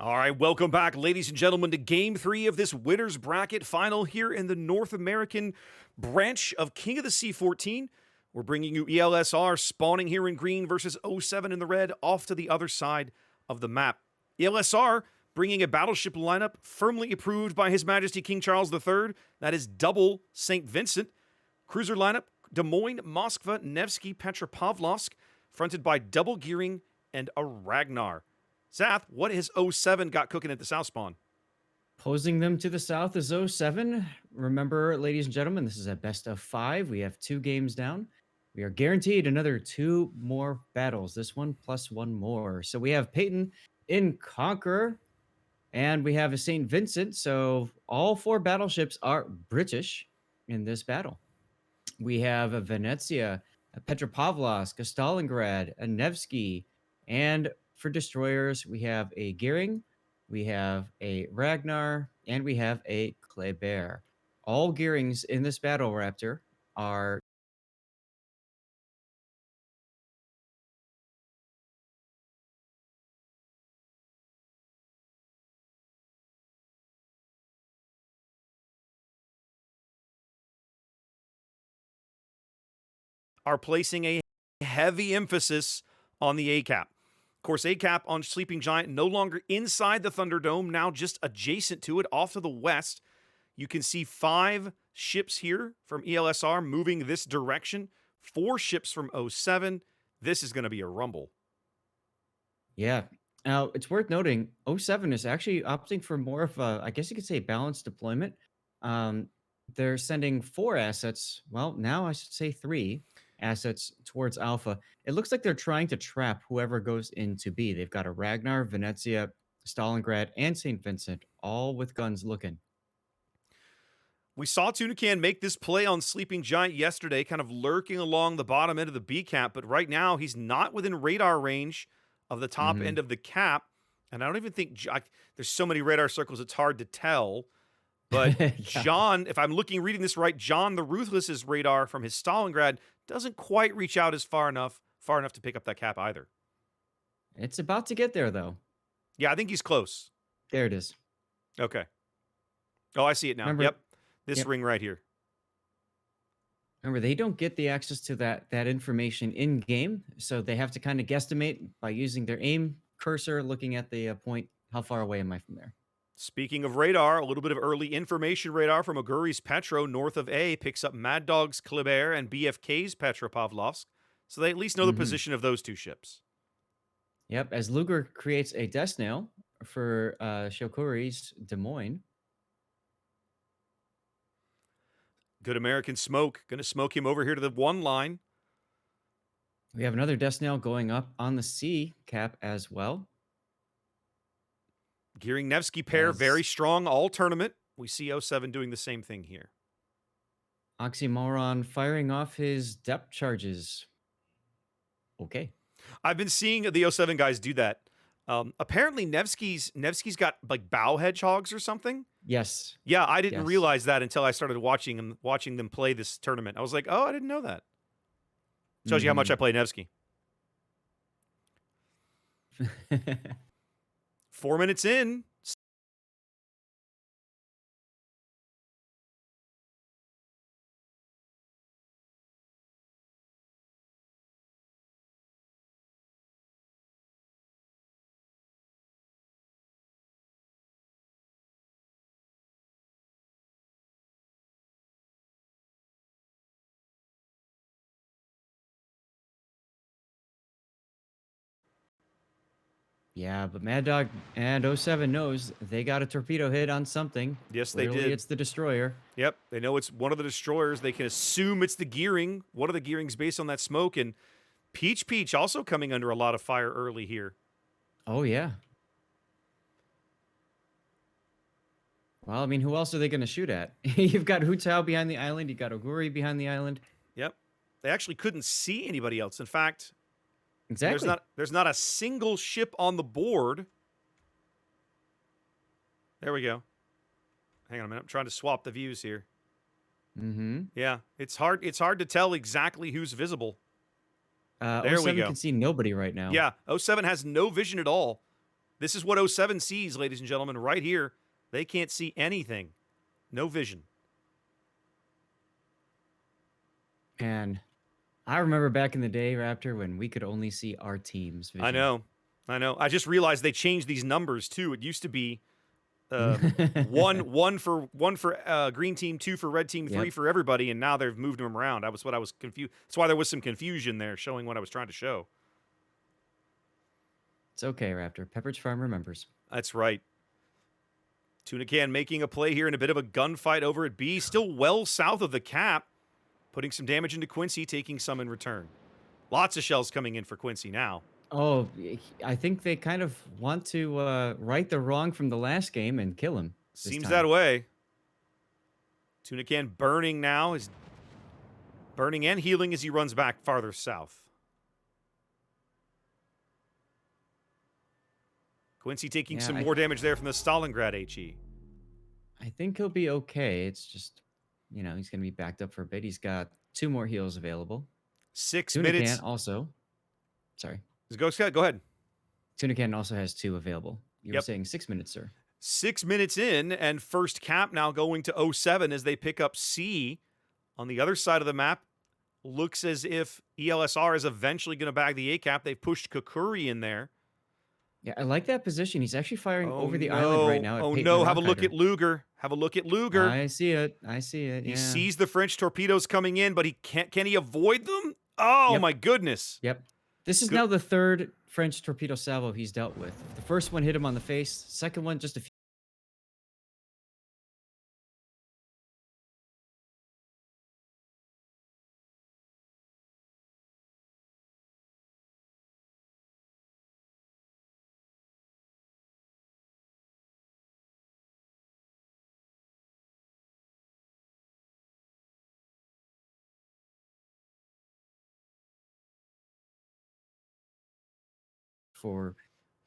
All right, welcome back, ladies and gentlemen, to Game 3 of this winner's bracket final here in the North American branch of King of the Sea 14. We're bringing you ELSR spawning here in green versus O7 in the red off to the other side of the map. ELSR bringing a battleship lineup firmly approved by His Majesty King Charles III. That is double St. Vincent. Cruiser lineup, Des Moines, Moskva, Nevsky, Petropavlovsk, fronted by double gearing and a Ragnar. Zath, what has O7 got cooking at the South Spawn? Posing them to the south is O7. Remember, ladies and gentlemen, this is a best of 5. We have 2 games down. We are guaranteed another 2 more battles. This one plus 1 more. So we have Peyton in Conqueror, and we have a St. Vincent. So all 4 battleships are British in this battle. We have a Venezia, a Petropavlovsk, a Stalingrad, a Nevsky, and for destroyers, we have a Gearing, we have a Ragnar, and we have a Kleber. All Gearings in this battle, Raptor, are placing a heavy emphasis on the ACAP. Of course, ACAP on Sleeping Giant no longer inside the Thunderdome, now just adjacent to it, off to the west. You can see 5 ships here from ELSR moving this direction, 4 ships from O7. This is going to be a rumble. Yeah. Now, it's worth noting, O7 is actually opting for more of a, I guess you could say, balanced deployment. Um, they're sending 4 assets. Well, now I should say 3 assets towards Alpha. It looks like they're trying to trap whoever goes into B. They've got a Ragnar, Venezia, Stalingrad, and St. Vincent, all with guns looking. We saw Tunican make this play on Sleeping Giant yesterday, kind of lurking along the bottom end of the B cap, but right now he's not within radar range of the top end of the cap. And I don't even think there's so many radar circles, it's hard to tell. But Yeah. John, if I'm reading this right, John the Ruthless's radar from his Stalingrad doesn't quite reach out as far enough to pick up that cap either. It's about to get there, though. Yeah, I think he's close. There it is. Okay. Oh, I see it now. Remember, Yep. This ring right here. Remember, they don't get the access to that information in game, so they have to kind of guesstimate by using their aim cursor, looking at the point. How far away am I from there? Speaking of radar, a little bit of early information radar from Oguri's Petro north of A picks up Mad Dog's Kleber and BFK's Petropavlovsk, so they at least know the position of those 2 ships. Yep, as Luger creates a death snail for Shokuri's Des Moines. Good American smoke. Going to smoke him over here to the 1 line. We have another death snail going up on the C cap as well. Gearing Nevsky pair, very strong all tournament. We see O7 doing the same thing here. Oxymoron firing off his depth charges. Okay. I've been seeing the O7 guys do that. Apparently Nevsky's got like bow hedgehogs or something. Yes. Yeah, I didn't realize that until I started watching them play this tournament. I was like, oh, I didn't know that. Shows you how much I play Nevsky. 4 minutes in. Yeah, but Mad Dog and O7 knows they got a torpedo hit on something. Yes, Clearly, they did. It's the destroyer. Yep, they know it's one of the destroyers. They can assume it's the gearing. One of the gearings based on that smoke. And Peach also coming under a lot of fire early here. Oh, yeah. Well, I mean, who else are they going to shoot at? You've got Hu Tao behind the island. You've got Oguri behind the island. Yep. They actually couldn't see anybody else. In fact, exactly. There's not a single ship on the board. There we go. Hang on a minute. I'm trying to swap the views here. Yeah, it's hard to tell exactly who's visible. There we go. Can see nobody right now. Yeah, O7 has no vision at all. This is what '07 sees, ladies and gentlemen, right here. They can't see anything. No vision. And I remember back in the day, Raptor, when we could only see our team's I vision. know. I know. I just realized they changed these numbers too. It used to be one for green team, two for red team, three Yep. for everybody, and now they've moved them around. That was what I was confused. That's why there was some confusion there, showing what I was trying to show. It's okay, Raptor. Pepperidge Farm remembers. That's right. Tuna Can making a play here in a bit of a gunfight over at B, still well south of the cap, putting some damage into Quincy, taking some in return. Lots of shells coming in for Quincy now. Oh, I think they kind of want to right the wrong from the last game and kill him this Seems time. that way. Tuna Can burning now, is burning and healing as he runs back farther south. Quincy taking Yeah, some more damage there from the Stalingrad HE. I think he'll be okay. It's just, he's going to be backed up for a bit. He's got 2 more heals available. 6 Tuna minutes. Can also. Sorry. Go ahead. Tuna Can also has 2 available. You were Yep. saying 6 minutes, sir. 6 minutes in, and first cap now going to '07 as they pick up C. On the other side of the map, looks as if ELSR is eventually going to bag the A cap. They've pushed Kukuri in there. Yeah, I like that position. He's actually firing over the no. island right now. Oh Peyton no, the have a look Rockhider. at Luger. Have a look at Luger. I see it. Yeah. He sees the French torpedoes coming in, but he can't. Can he avoid them? Oh Yep. my goodness. Yep. This is now the 3rd French torpedo salvo he's dealt with. The first one hit him on the face. Second one just a few. For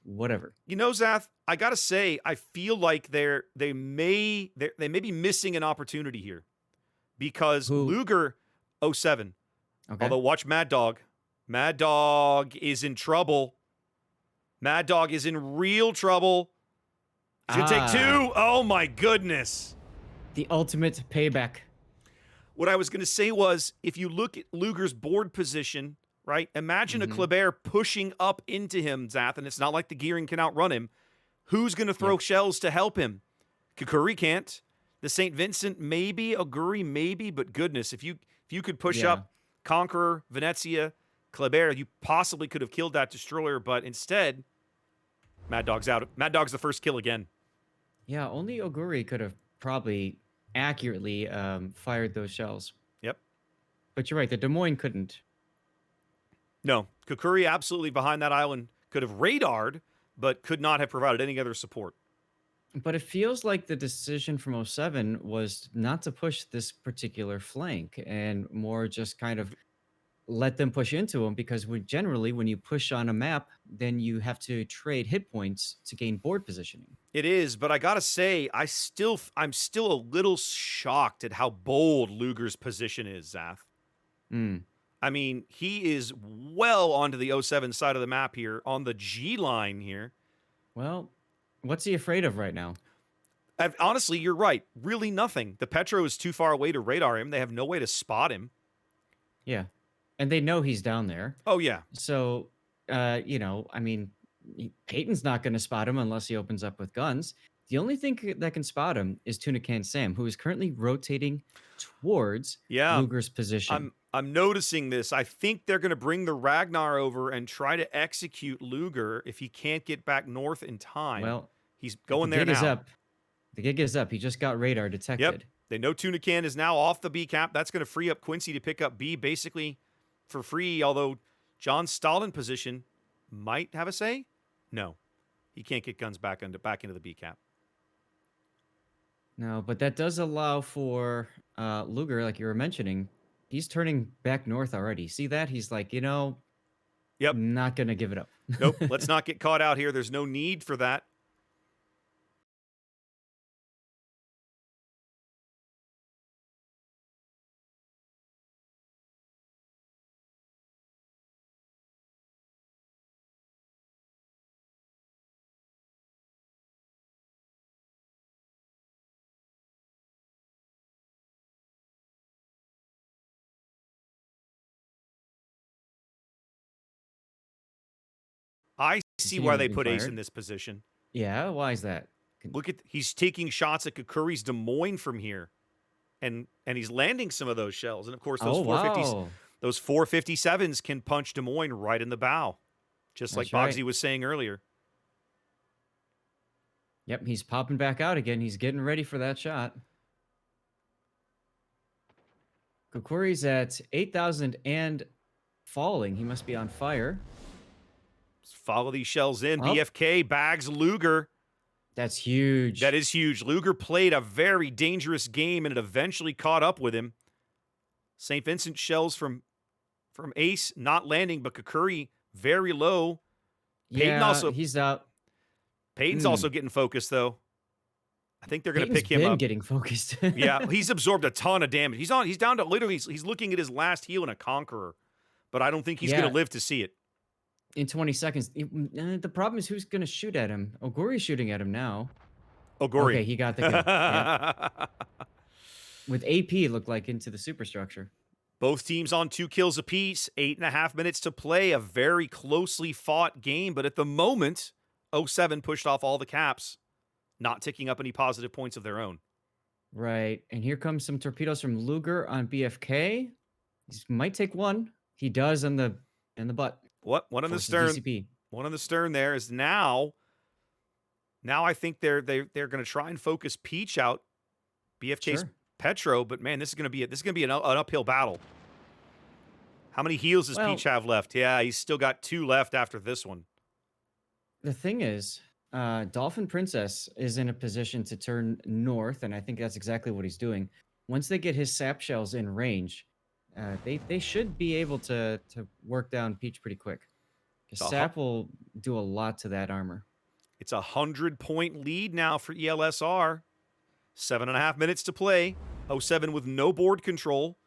whatever. You know, Zath, I gotta say, I feel like they may be missing an opportunity here because Who? Luger '07. Okay. Although watch Mad Dog. Mad Dog is in trouble. Mad Dog is in real trouble. He's gonna take 2. Oh my goodness. The ultimate payback. What I was gonna say was, if you look at Luger's board position, right? Imagine a Kleber pushing up into him, Zath, and it's not like the gearing can outrun him. Who's gonna throw shells to help him? Kukuri can't. The St. Vincent maybe, Aguri maybe, but goodness, if you could push up Conqueror, Venezia, Kleber, you possibly could have killed that destroyer, but instead, Mad Dog's out. Mad Dog's the first kill again. Yeah, only Oguri could have probably accurately fired those shells. Yep. But you're right, the Des Moines couldn't. No, Kukuri absolutely behind that island could have radared, but could not have provided any other support. But it feels like the decision from '07 was not to push this particular flank and more just kind of let them push into them, because generally when you push on a map, then you have to trade hit points to gain board positioning. It is, but I gotta say, I'm still a little shocked at how bold Luger's position is, Zath. I mean, he is well onto the '07 side of the map here, on the G line here. Well, what's he afraid of right now? Honestly, you're right. Really nothing. The Petro is too far away to radar him. They have no way to spot him. Yeah. And they know he's down there. Oh, yeah. So, I mean, Peyton's not going to spot him unless he opens up with guns. The only thing that can spot him is Tuna Can Sam, who is currently rotating towards Luger's position. I'm noticing this. I think they're going to bring the Ragnar over and try to execute Luger if he can't get back north in time. Well, he's going there now. The gig is up. He just got radar detected. Yep. They know Tuna Can is now off the B cap. That's going to free up Quincy to pick up B basically for free, although John Stalin position might have a say. No, he can't get guns back into the B cap. No, but that does allow for Luger, like you were mentioning. He's turning back north already. See that? He's like, Yep. not going to give it up. Nope. Let's not get caught out here. There's no need for that. I see why Continuing they being put Ace in fired. this position. Yeah, why is that? Look at he's taking shots at Kukuri's Des Moines from here. And he's landing some of those shells. And of course, Oh, wow. those 457s can punch Des Moines right in the bow, just like That's right. Bogsy was saying earlier. Yep, he's popping back out again. He's getting ready for that shot. Kukuri's at 8,000 and falling. He must be on fire. Let's follow these shells in. Oh. BFK bags Luger. That's huge. That is huge. Luger played a very dangerous game, and it eventually caught up with him. St. Vincent shells from Ace not landing, but Kukuri very low. Yeah, he's out. Peyton's also getting focused, though. I think they're going to pick him up. Getting focused. Yeah, he's absorbed a ton of damage. He's down to literally, he's looking at his last heal in a Conqueror, but I don't think he's going to live to see it. In 20 seconds. The problem is who's going to shoot at him. Oguri's shooting at him now. Oguri. Okay, he got the kill. Yeah. With AP, it looked like into the superstructure. Both teams on 2 kills apiece. 8.5 minutes to play. A very closely fought game, but at the moment, 07 pushed off all the caps, not ticking up any positive points of their own. Right, and here comes some torpedoes from Luger on BFK. He might take one. He does in the butt. What? One on the stern. DCP. One on the stern there is now. Now I think they're going to try and focus Peach out. BFK's Petro, but man, this is going to be an uphill battle. How many heals does Peach have left? Yeah, he's still got 2 left after this one. The thing is, Dolphin Princess is in a position to turn north, and I think that's exactly what he's doing. Once they get his sap shells in range, they should be able to work down Peach pretty quick. Because sap will do a lot to that armor. It's a 100-point lead now for ELSR. 7.5 minutes to play. 07 with no board control.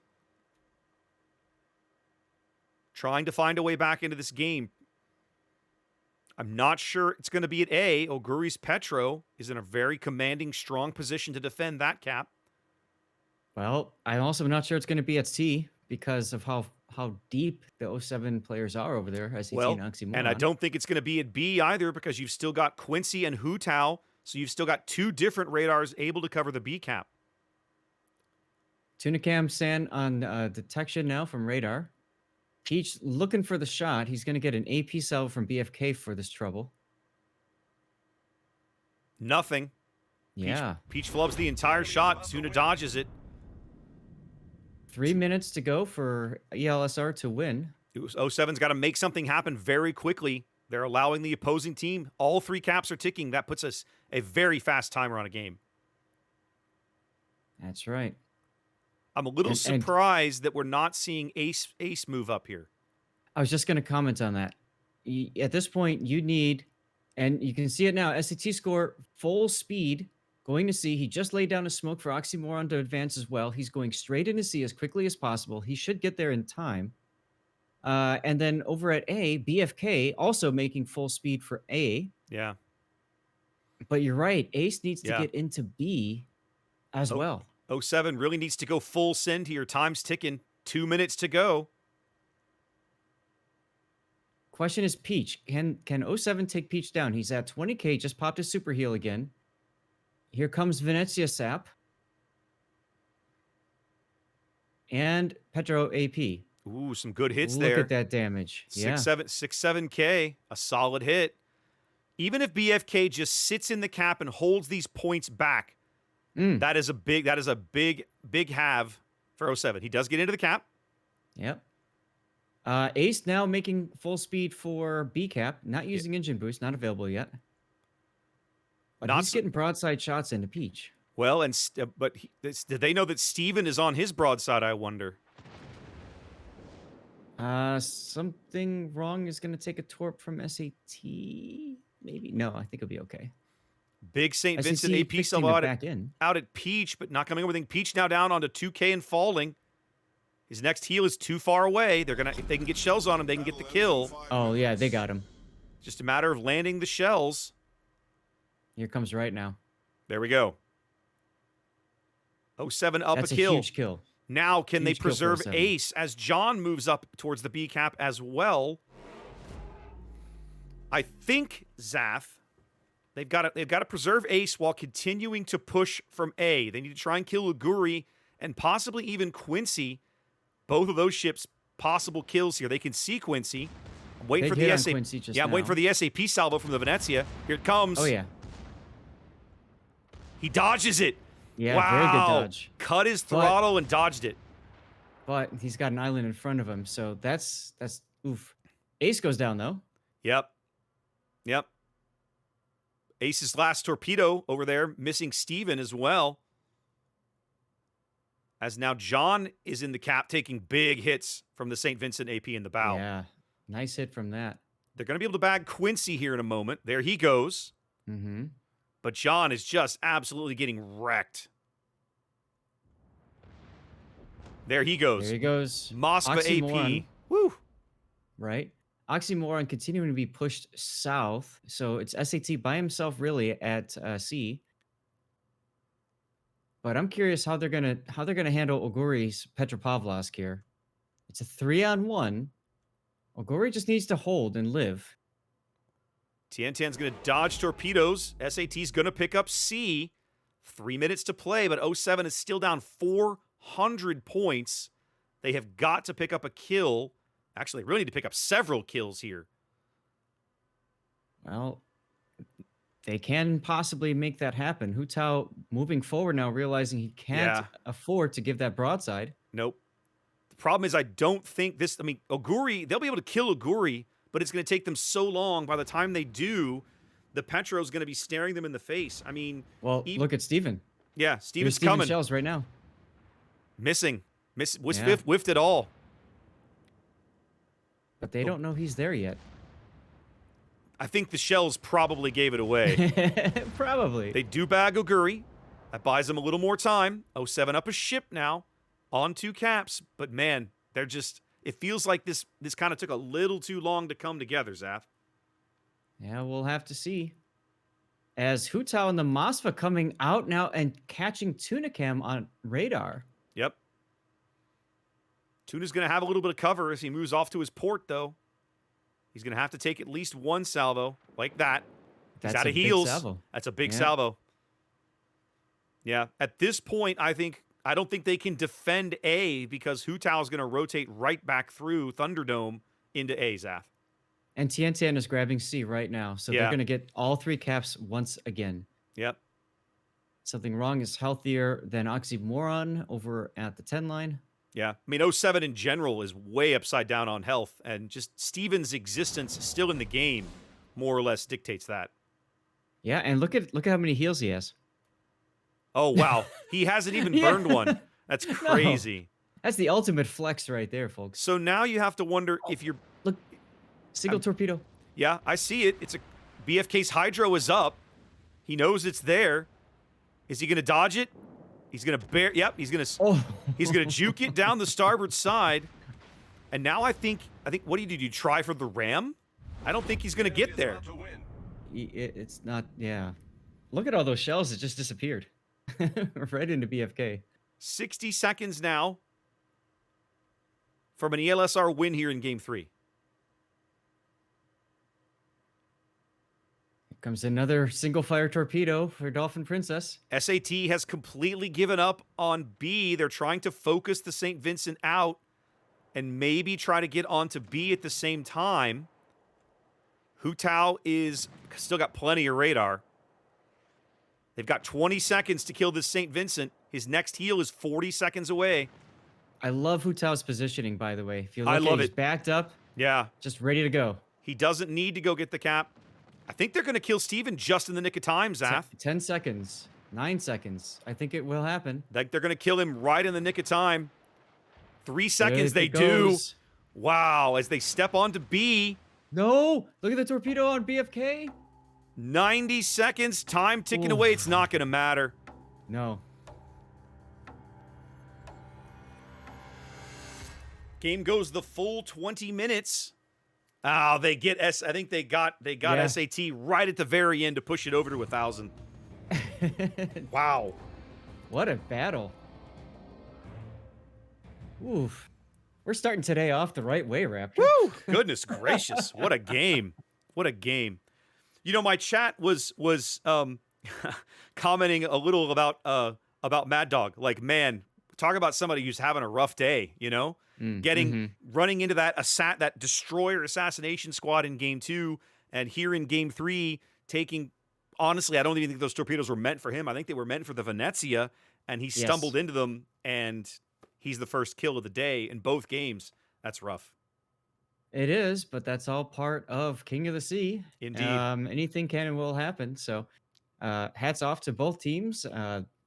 Trying to find a way back into this game. I'm not sure it's going to be at A. Oguri's Petro is in a very commanding, strong position to defend that cap. Well, I'm also not sure it's going to be at C because of how deep the 07 players are over there. SET and Oxymoron. And I don't think it's going to be at B either because you've still got Quincy and Hutao, so you've still got 2 different radars able to cover the B cap. Tunicam San on detection now from radar. Peach looking for the shot. He's going to get an AP cell from BFK for this trouble. Nothing. Yeah. Peach flubs the entire shot. Tuna dodges it. 3 minutes to go for ELSR to win. 07's got to make something happen very quickly. They're allowing the opposing team. All 3 caps are ticking. That puts us a very fast timer on a game. That's right. I'm a little surprised that we're not seeing Ace move up here. I was just going to comment on that. At this point, you need, and you can see it now, SAT score full speed, going to C. He just laid down a smoke for Oxymoron to advance as well. He's going straight into C as quickly as possible. He should get there in time. And then over at A, BFK also making full speed for A. Yeah. But you're right. Ace needs to get into B as well. 07 really needs to go full send here. Time's ticking. 2 minutes to go. Question is Peach. Can 07 take Peach down? He's at 20k, just popped his super heal again. Here comes Venezia Sap. And Petro AP. Ooh, some good hits there. Look at that damage. 7K, a solid hit. Even if BFK just sits in the cap and holds these points back, that is a big have for 07. He does get into the cap. Yep. Ace now making full speed for B cap, not using engine boost, not available yet. But he's getting broadside shots into Peach. Well, did they know that Steven is on his broadside, I wonder? Something wrong is going to take a torp from SAT. Maybe. No, I think it'll be okay. Big St. Vincent AP sell out at Peach, but not coming over. Peach now down onto 2K and falling. His next heal is too far away. If they can get shells on him, they can get the kill. Oh, yeah, they got him. Just a matter of landing the shells. Here comes right now. There we go. 07 up That's a kill. Huge kill. Now, can they preserve Ace as John moves up towards the B cap as well? I think, Zath, they've got to preserve Ace while continuing to push from A. They need to try and kill Uguri and possibly even Quincy. Both of those ships, possible kills here. They can see Quincy. I'm waiting Big for hit the on SAP. Quincy just Yeah, I'm waiting now. for the SAP salvo from the Venezia. Here it comes. Oh, yeah. He dodges it. Yeah, wow. very good dodge. Cut his throttle and dodged it. But he's got an island in front of him, so that's oof. Ace goes down, though. Yep. Yep. Ace's last torpedo over there, missing Steven as well. As now John is in the cap, taking big hits from the St. Vincent AP in the bow. Yeah, nice hit from that. They're going to be able to bag Quincy here in a moment. There he goes. Mm-hmm. But John is just absolutely getting wrecked. There he goes. There he goes. Moskva Oxymoron, AP. Woo. right? Oxymoron continuing to be pushed south, so it's SAT by himself really at C. But I'm curious how they're gonna handle Oguri's Petropavlovsk here. It's a 3-on-1. Oguri just needs to hold and live. Tiantian's going to dodge torpedoes. SAT's going to pick up C. 3 minutes to play, but 07 is still down 400 points. They have got to pick up a kill. Actually, they really need to pick up several kills here. Well, they can possibly make that happen. Hu Tao moving forward now, realizing he can't afford to give that broadside. Nope. The problem is I don't think this... I mean, Oguri, they'll be able to kill Oguri, but it's going to take them so long. By the time they do, the Petro's going to be staring them in the face. I mean... Well, look at Steven. Yeah, Steven's coming. Shells right now. Missing. Whiffed it all. But they don't know he's there yet. I think the shells probably gave it away. Probably. They do bag Oguri. That buys them a little more time. 07 up a ship now. On 2 caps. But man, they're just... It feels like this kind of took a little too long to come together, Zath. Yeah, we'll have to see. As Hu Tao and the Moskva coming out now and catching Tunicam on radar. Yep. Tuna's going to have a little bit of cover as he moves off to his port, though. He's going to have to take at least one salvo like that. He's out of heels. That's a big salvo. Yeah. At this point, I don't think they can defend A because Hu Tao is going to rotate right back through Thunderdome into A, Zath. And Tian is grabbing C right now. So they're going to get all 3 caps once again. Yep. Something Wrong is healthier than Oxymoron over at the 10 line. Yeah. I mean, 07 in general is way upside down on health, and just Steven's existence still in the game more or less dictates that. Yeah, and look at how many heals he has. Oh, wow. He hasn't even burned one. That's crazy. No. That's the ultimate flex right there, folks. So now you have to wonder if you're... Look, single torpedo. Yeah, I see it. It's a... BFK's Hydro is up. He knows it's there. Is he going to dodge it? He's going to bear... Yep, he's going to... He's going to juke it down the starboard side. And now I think... What do you do? Do you try for the ram? I don't think he's going to get there. It's not... Yeah. Look at all those shells that just disappeared. Right into BFK. 60 seconds now from an ELSR win here in Game 3. Here comes another single-fire torpedo for Dolphin Princess. SAT has completely given up on B. They're trying to focus the St. Vincent out and maybe try to get onto B at the same time. Hu Tao is still got plenty of radar. They've got 20 seconds to kill this St. Vincent. His next heal is 40 seconds away. I love Hu Tao's positioning, by the way. If you look he's backed up. Yeah. Just ready to go. He doesn't need to go get the cap. I think they're going to kill Steven just in the nick of time, Zath. 10 seconds. 9 seconds. I think it will happen. Like they're going to kill him right in the nick of time. 3 seconds, they do. Wow, as they step onto B. No! Look at the torpedo on BFK. 90 seconds, time ticking away. It's not going to matter. No. Game goes the full 20 minutes. Oh, they get I think they got SAT right at the very end to push it over to 1,000. Wow. What a battle. Oof. We're starting today off the right way, Raptor. Woo! Goodness gracious. What a game. What a game. You know, my chat was commenting a little about Mad Dog. Like, man, talk about somebody who's having a rough day, you know? Mm-hmm. Running into that destroyer assassination squad in game 2, and here in game 3 taking, honestly, I don't even think those torpedoes were meant for him. I think they were meant for the Venezia, and he Yes. stumbled into them, and he's the first kill of the day in both games. That's rough. It is, but that's all part of King of the Sea. Indeed. Anything can and will happen. So, hats off to both teams.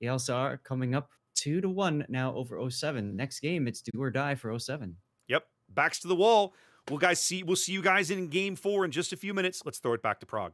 ELSR coming up 2-1 now over O7. Next game, it's do or die for O7. Yep. Backs to the wall. We'll see you guys in game 4 in just a few minutes. Let's throw it back to Prague.